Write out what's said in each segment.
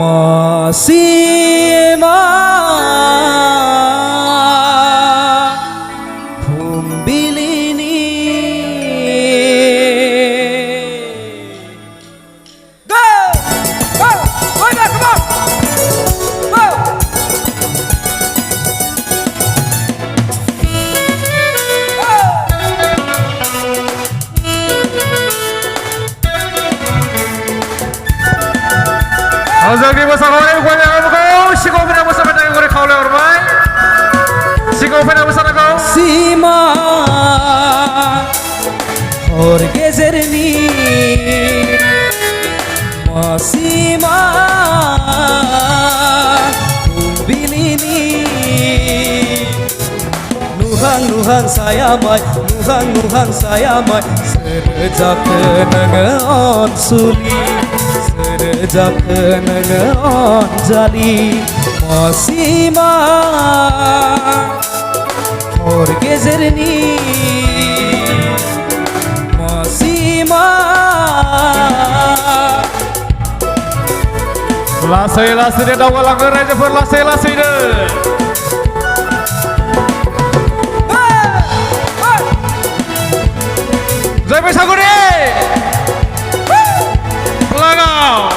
masih pumbilini go go go back come on go Hazagi bersama kau si kau pernah bersama dengan kau kau lewat mai si kau pernah bersama kau sima और gezerni masima kumbilini nuhang sayamai nuhang sayamai serejak kenangan suli serejak kenangan jali masima और gezerni masima lasai dia dawa langgar aja per lasai deh Jai Besaguri Pelangau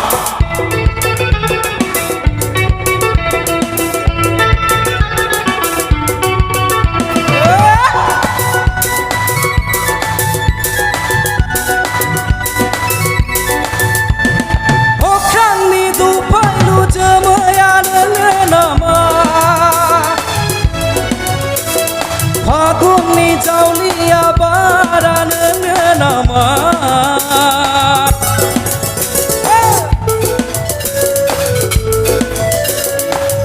Ni jaulia baran nama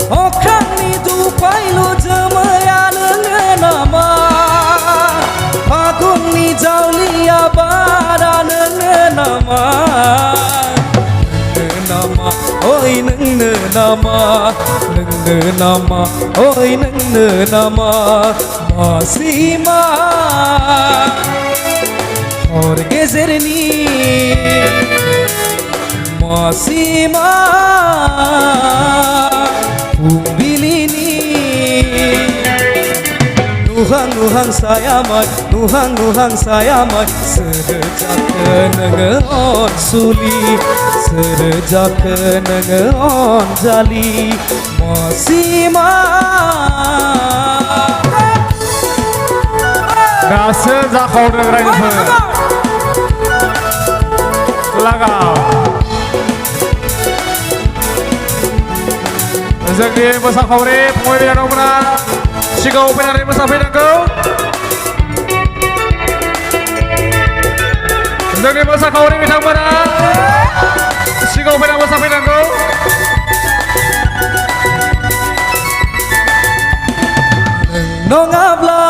Okang ni dupai lu jemayan nama Agung ni jaulia baran nama nama oi neng nama oi neng nama masima और gezerni masima pumbilini nuhang sayamai serejak kenangan suli serejak kenangan jali masima Gase zakau dengerin itu Pelangau Rezeki besar favorit Pemain yang menang si kau penari besar pinang kau Rezeki besar favorit bintang menang si kau penang besar pinang kau Nongabla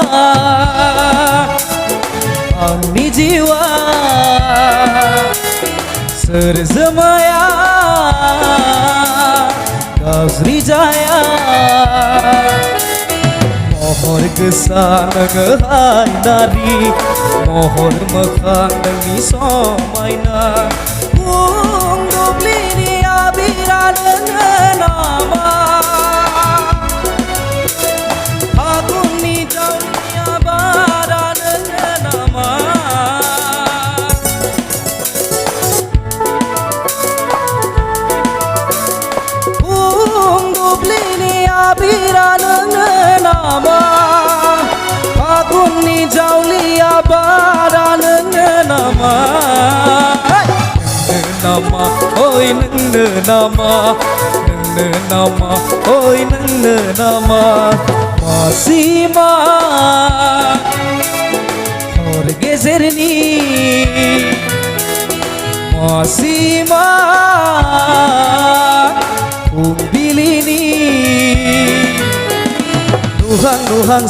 Ani jiwa Serzemaya Gazri jaya Mohor kesan ngehai nari Mohor mekan demi somaina Ungguk lini abiran nama nama Agung ni jaulia baran nama nama oi nama oi nama masima और gezerni masima pumbilini nuhang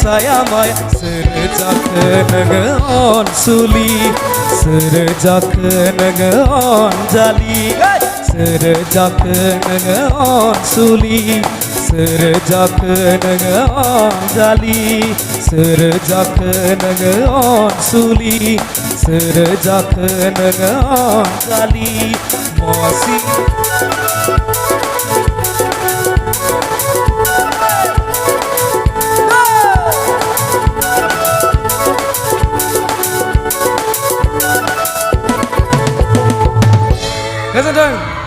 sayamai serejak kenangan suli serejak kenangan jali serejak kenangan suli serejak kenangan jali Serejak nengeon suli Serejak nengeon kali Masih Listen to him.